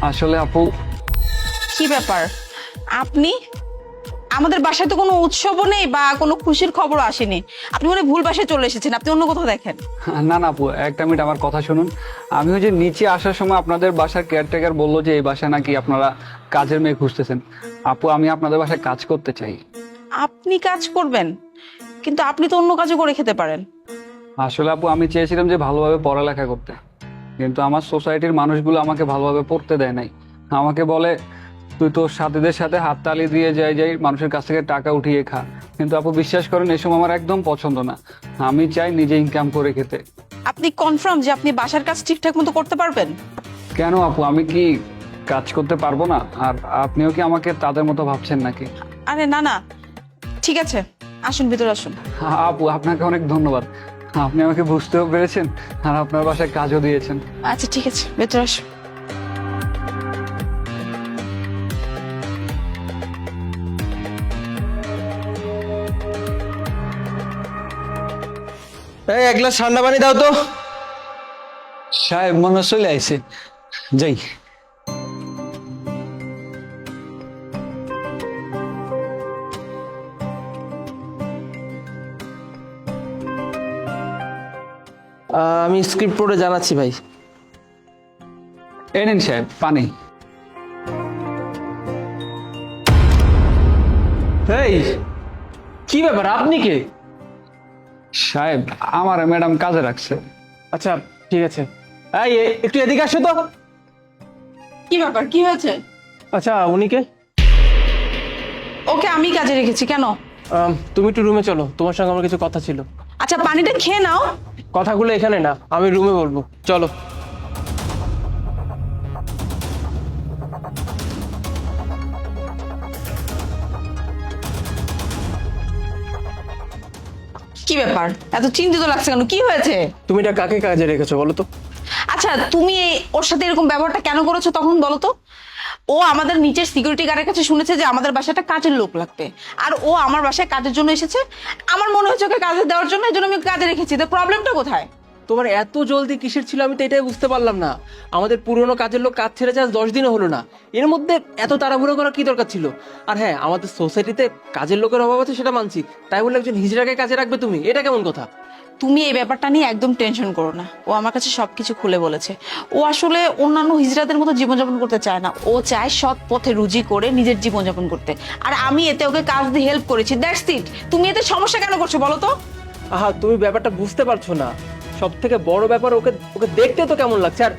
আসলে আপু, কি ব্যাপার? আপনি আমাদের বাসায় তো কোনো উৎসবও নেই বা কোনো খুশির খবরও আসেনি। আপনি মনে হয় ভুল বাসায় চলে এসেছেন, আপনি অন্য কোথাও দেখেন। না না আপু, একটা মিনিট আমার কথা শুনুন। আমি ওই যে নিচে আসার সময় আপনাদের বাসার কেয়ারটেকার বললো যে এই বাসায় নাকি আপনারা কাজের মেয়ে খুঁজতেছেন। আপু, আমি আপনাদের বাসায় কাজ করতে চাই। আপনি কাজ করবেন, কিন্তু আপনি তো অন্য কাজও করে খেতে পারেন। আসলে আপু, আমি চেয়েছিলাম যে ভালোভাবে পড়ালেখা করতে, কিন্তু আমার সোসাইটির মানুষগুলো আমাকে ভালোভাবে পড়তে দেয় নাই। আমাকে বলে তুই তোর সাথীদের সাথে হাততালি দিয়ে যাই যাই মানুষের কাছ থেকে টাকা উঠিয়ে খা। কিন্তু আপু, বিশ্বাস করেন এসব আমার একদম পছন্দ না। আমি চাই নিজে ইনকাম করে খেতে। আপনি কনফার্ম যে আপনি বাসার কাজ ঠিকঠাক মতো করতে পারবেন? কেন আপু, আমি কি কাজ করতে পারবো না? আর আপনিও কি আমাকে তাদের মতো ভাবছেন নাকি? আরে না না, ঠিক আছে, আসুন ভিতরে আসুন। আপু, আপনাকে অনেক ধন্যবাদ। আপনি আমাকে বুঝতেও পেরেছেন আর আপনার বাসায় কাজও দিয়েছেন। আচ্ছা ঠিক আছে, ভেতরে আসুন। এই এক গ্লাস ঠান্ডা পানি দাও তো। সাহেব মনে হয় চলে আইছে, যাই। আমি স্ক্রিপ্ট পড়ে জানাচ্ছি ভাই। এই নিন সাহেব পানি। এই কি ব্যাপার, আপনি কে? সাহেব, আমার ম্যাডাম কাজে রাখছে। আচ্ছা ঠিক আছে। এই একটু এদিকে আসো তো। কি ব্যাপার, কি হয়েছে? আচ্ছা উনি কে? ওকে আমি কাজে রেখেছি, কেন? তুমি একটু রুমে চলো, তোমার সঙ্গে আমার কিছু কথা ছিল। আচ্ছা পানিটা খেয়ে নাও। কথাগুলো এখানে না, আমি রুমে বলবো, চলো। কি ব্যাপার, এত চিন্তিত লাগছে কেন, কি হয়েছে? তুমি এটা কাকে কাজে রেখেছো বলো তো? আচ্ছা তুমি ওর সাথে এরকম ব্যবহারটা কেন করেছো তখন বলো তো? ও আমাদের নিচের সিকিউরিটি গার্ডের কাছে শুনেছে যে আমাদের বাসায় একটা কাজের লোক লাগবে, আর ও আমার বাসায় কাজের জন্য এসেছে। আমার মনে হচ্ছে ওকে কাজে দেওয়ার জন্য, এই জন্য আমি ওকে কাজে রেখেছি। তো প্রবলেমটা কোথায়? তোমার এত জলদি কিসের ছিল আমি তো এটাই বুঝতে পারলাম না। আমাদের পুরনো কাজের লোক কাজ ছেড়েছে আজ 10 দিনও হলো না, এর মধ্যে এত তাড়াহুড়ো করা কি দরকার ছিল? আর হ্যাঁ, আমাদের সোসাইটিতে কাজের লোকের অভাব আছে সেটা মানছি, তাই বলে একজন হিজড়াকে কাজে রাখবে তুমি, এটা কেমন কথা? তুমি এই ব্যাপারটা নিয়ে একদম টেনশন করো না, ও আমার কাছে সবকিছু খুলে বলেছে। ও আসলে অন্যান্য হিজড়াদের মতো জীবনযাপন করতে চায় না, ও চায় সৎ পথে রুজি করে নিজের জীবনযাপন করতে। আর আমি এতে ওকে কাজ দিয়ে হেল্প করেছি, দ্যাটস ইট। তুমি এতে সমস্যা কেন করছো বলো তো? আহা, তুমি ব্যাপারটা বুঝতে পারছো না। সব থেকে বড় ব্যাপার, ওকে ওকে দেখতে তো কেমন লাগছে। আর